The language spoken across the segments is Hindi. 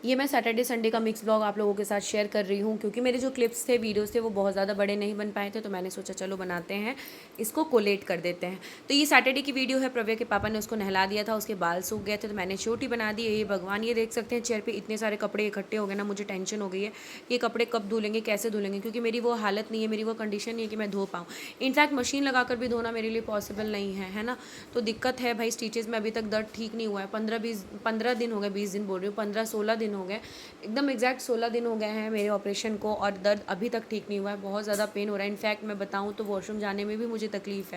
ये मैं सैटरडे संडे का मिक्स ब्लॉग आप लोगों के साथ शेयर कर रही हूँ, क्योंकि मेरे जो क्लिप्स थे, वीडियोस थे, वो बहुत ज़्यादा बड़े नहीं बन पाए थे, तो मैंने सोचा चलो बनाते हैं, इसको कोलेट कर देते हैं। तो ये सैटरडे की वीडियो है। प्रव्या के पापा ने उसको नहला दिया था, उसके बाल सूख गए थे, तो मैंने छोटी बना दी है। ये भगवान, ये देख सकते हैं चेयर पर इतने सारे कपड़े इकट्ठे हो गए ना, मुझे टेंशन हो गई है ये कपड़े कब धुलेंगे, कैसे धुलेंगे, क्योंकि मेरी वो हालत नहीं है, मेरी वो कंडीशन नहीं है कि मैं धो पाऊँ। इनफैक्ट मशीन लगा कर भी धोना मेरे लिए पॉसिबल नहीं है ना। तो दिक्कत है भाई, स्टिचेज़ में अभी तक दर्द ठीक नहीं हुआ है। 15 दिन हो गए, 20 दिन बोल रही हूँ, 15-16 दिन हो गए, एकदम एग्जैक्ट 16 दिन हो गए हैं मेरे ऑपरेशन को, और दर्द अभी तक ठीक नहीं हुआ है। बहुत ज़्यादा पेन हो रहा है। इनफैक्ट मैं बताऊँ तो वॉशरूम जाने में भी मुझे तकलीफ़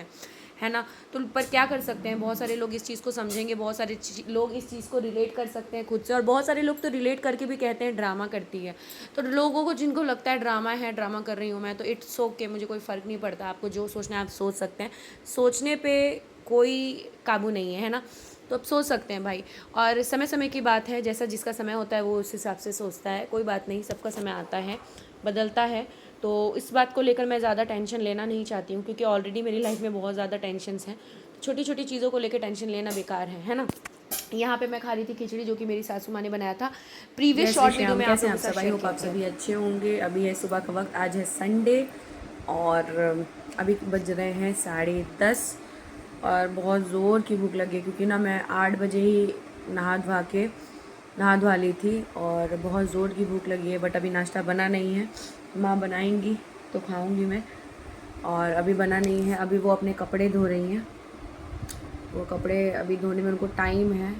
है ना। तो पर क्या कर सकते हैं, बहुत सारे लोग इस चीज़ को समझेंगे, बहुत सारे लोग इस चीज़ को रिलेट कर सकते हैं खुद से, और बहुत सारे लोग तो रिलेट करके भी कहते हैं ड्रामा करती है। तो लोगों को जिनको लगता है ड्रामा कर रही हूँ मैं, तो इट्स ओके, मुझे कोई फ़र्क नहीं पड़ता। आपको जो सोचना है आप सोच सकते हैं, सोचने पर कोई काबू नहीं है ना। तो अब सोच सकते हैं भाई, और समय समय की बात है, जैसा जिसका समय होता है वो उस हिसाब से सोचता है। कोई बात नहीं, सबका समय आता है, बदलता है। तो इस बात को लेकर मैं ज़्यादा टेंशन लेना नहीं चाहती हूँ, क्योंकि ऑलरेडी मेरी लाइफ में बहुत ज़्यादा टेंशन्स हैं। छोटी छोटी चीज़ों को लेकर टेंशन लेना बेकार है ना। यहाँ पे मैं खा रही थी खिचड़ी, जो कि मेरी सासू माँ ने बनाया था। प्रीवियस शॉर्ट वीडियो में कैसे आप हैं लोगों आप के साथ सब? आई शेयर होप किया आप था। सभी अच्छे होंगे। अभी है सुबह का वक्त, आज है संडे, और अभी बज रहे हैं 10:30, और बहुत ज़ोर की भूख लगी, क्योंकि ना मैं 8 बजे ही नहा धोवा ली थी, और बहुत ज़ोर की भूख लगी है। बट अभी नाश्ता बना नहीं है, माँ बनाएंगी तो खाऊंगी मैं, और अभी बना नहीं है। अभी वो अपने कपड़े धो रही हैं, वो कपड़े अभी धोने में उनको टाइम है।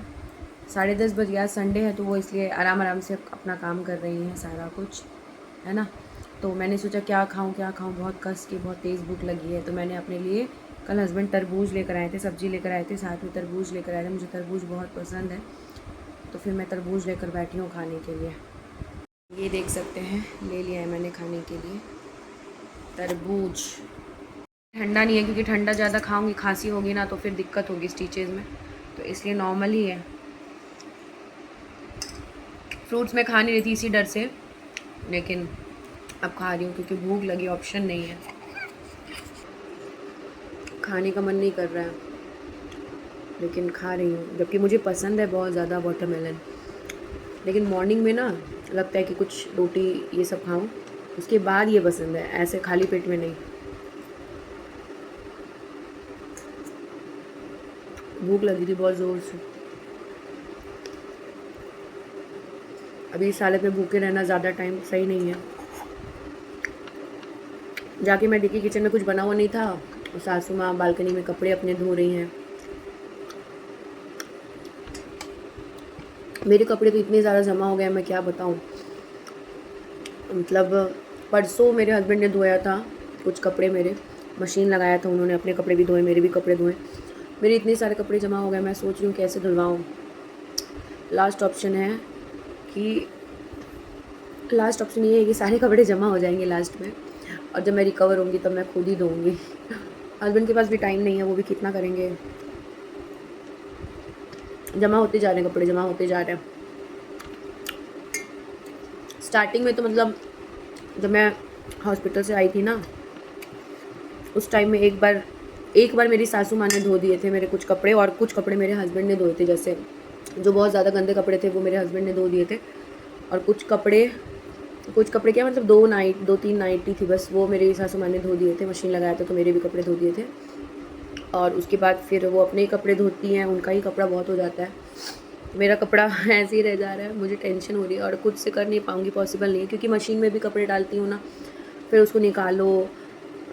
10:30 बज गया, संडे है, तो वो इसलिए आराम आराम से अपना काम कर रही हैं सारा कुछ, है ना। तो मैंने सोचा क्या खाऊं, बहुत कस की बहुत तेज़ भूख लगी है। तो मैंने अपने लिए, कल हस्बैंड तरबूज लेकर आए थे, सब्ज़ी लेकर आए थे, साथ में तरबूज लेकर आए थे। मुझे तरबूज बहुत पसंद है, तो फिर मैं तरबूज लेकर बैठी हूँ खाने के लिए। ये देख सकते हैं, ले लिया है मैंने खाने के लिए तरबूज। ठंडा नहीं है, क्योंकि ठंडा ज़्यादा खाऊंगी खांसी होगी ना, तो फिर दिक्कत होगी स्टिचेज़ में, तो इसलिए नॉर्मल ही है। फ्रूट्स मैं खा नहीं रही थी इसी डर से, लेकिन अब खा रही हूँ क्योंकि भूख लगी, ऑप्शन नहीं है, खाने का मन नहीं कर रहा है, लेकिन खा रही हूँ। जबकि मुझे पसंद है बहुत ज़्यादा वाटरमेलन, लेकिन मॉर्निंग में ना लगता है कि कुछ रोटी ये सब खाऊं, उसके बाद ये पसंद है, ऐसे खाली पेट में नहीं। भूख लगी थी बहुत ज़ोर से। अभी इस हालत में भूखे रहना ज़्यादा टाइम सही नहीं है। जाके मैं देखी किचन में कुछ बना हुआ नहीं था, और सासू माँ बालकनी में कपड़े अपने धो रही हैं। मेरे कपड़े तो इतने ज़्यादा जमा हो गए, मैं क्या बताऊँ। मतलब परसों मेरे हस्बैंड ने धोया था कुछ कपड़े, मेरे मशीन लगाया था उन्होंने, अपने कपड़े भी धोए, मेरे भी कपड़े धोए। मेरे इतने सारे कपड़े जमा हो गए, मैं सोच रही हूँ कैसे धुलवाऊँ। लास्ट ऑप्शन ये है कि सारे कपड़े जमा हो जाएंगे लास्ट में, और जब मैं रिकवर होंगी तब मैं खुद ही धोऊँगी। हस्बैंड के पास भी टाइम नहीं है, वो भी कितना करेंगे। जमा होते जा रहे हैं कपड़े, जमा होते जा रहे हैं। स्टार्टिंग में तो मतलब जब मैं हॉस्पिटल से आई थी ना, उस टाइम में एक बार मेरी सासू माँ ने धो दिए थे मेरे कुछ कपड़े, और कुछ कपड़े मेरे हस्बैंड ने धोए थे। जैसे जो बहुत ज़्यादा गंदे कपड़े थे वो मेरे हस्बैंड ने धो दिए थे, और कुछ कपड़े क्या मतलब 2-3 नाइटी थी बस, वो मेरी सासू माँ ने धो दिए थे। मशीन लगाया था तो मेरे भी कपड़े धो दिए थे, और उसके बाद फिर वो अपने ही कपड़े धोती हैं, उनका ही कपड़ा बहुत हो जाता है। मेरा कपड़ा ऐसे ही रह जा रहा है, मुझे टेंशन हो रही है, और खुद से कर नहीं पाऊँगी, पॉसिबल नहीं है, क्योंकि मशीन में भी कपड़े डालती हूँ ना, फिर उसको निकालो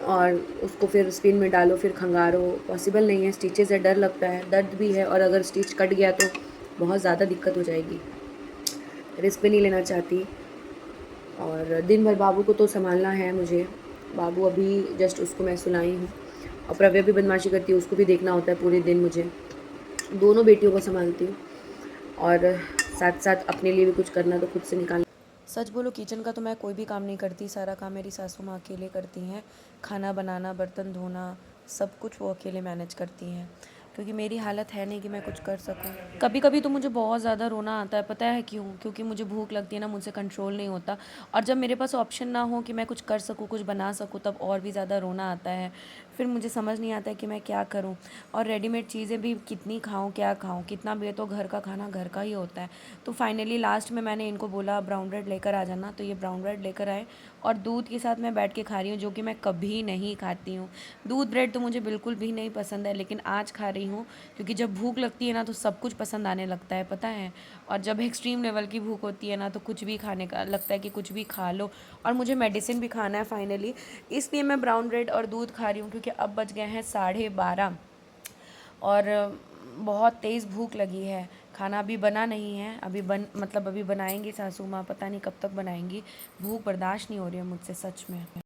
और उसको फिर स्पिन में डालो, फिर खंगारो, पॉसिबल नहीं है। स्टिचेज़ है, डर लगता है, दर्द भी है, और अगर स्टिच कट गया तो बहुत ज़्यादा दिक्कत हो जाएगी। रिस्क भी नहीं लेना चाहती, और दिन भर बाबू को तो संभालना है मुझे। बाबू अभी जस्ट उसको मैं सुलाई हूँ, और प्रव्या भी बदमाशी करती है, उसको भी देखना होता है पूरे दिन मुझे। दोनों बेटियों को संभालती हूँ, और साथ साथ अपने लिए भी कुछ करना तो खुद से निकालना। सच बोलो, किचन का तो मैं कोई भी काम नहीं करती, सारा काम मेरी सासू माँ अकेले करती हैं। खाना बनाना, बर्तन धोना, सब कुछ वो अकेले मैनेज करती हैं, क्योंकि मेरी हालत है नहीं कि मैं कुछ कर सकूं। कभी कभी तो मुझे बहुत ज़्यादा रोना आता है, पता है क्यों? क्योंकि मुझे भूख लगती है ना, मुझसे कंट्रोल नहीं होता, और जब मेरे पास ऑप्शन ना हो कि मैं कुछ कर सकूं, कुछ बना सकूं, तब और भी ज़्यादा रोना आता है। फिर मुझे समझ नहीं आता है कि मैं क्या करूं। और रेडीमेड चीज़ें भी कितनी खाऊं, क्या खाऊं, कितना भी है तो घर का खाना घर का ही होता है। तो फाइनली लास्ट में मैंने इनको बोला ब्राउन ब्रेड लेकर आ जाना, तो ये ब्राउन ब्रेड लेकर आए और दूध के साथ मैं बैठ के खा रही हूँ, जो कि मैं कभी नहीं खाती हूँ। दूध ब्रेड तो मुझे बिल्कुल भी नहीं पसंद है, लेकिन आज खा रही हूँ क्योंकि जब भूख लगती है ना तो सब कुछ पसंद आने लगता है, पता है। और जब एक्सट्रीम लेवल की भूख होती है ना तो कुछ भी खाने का लगता है कि कुछ भी खा लो। और मुझे मेडिसिन भी खाना है फाइनली, इसलिए मैं ब्राउन ब्रेड और दूध खा रही हूँ क्योंकि अब बज गए हैं 12:30 और बहुत तेज़ भूख लगी है। खाना अभी बना नहीं है, अभी बनाएंगी सासू माँ, पता नहीं कब तक बनाएंगी। भूख बर्दाश्त नहीं हो रही है मुझसे सच में।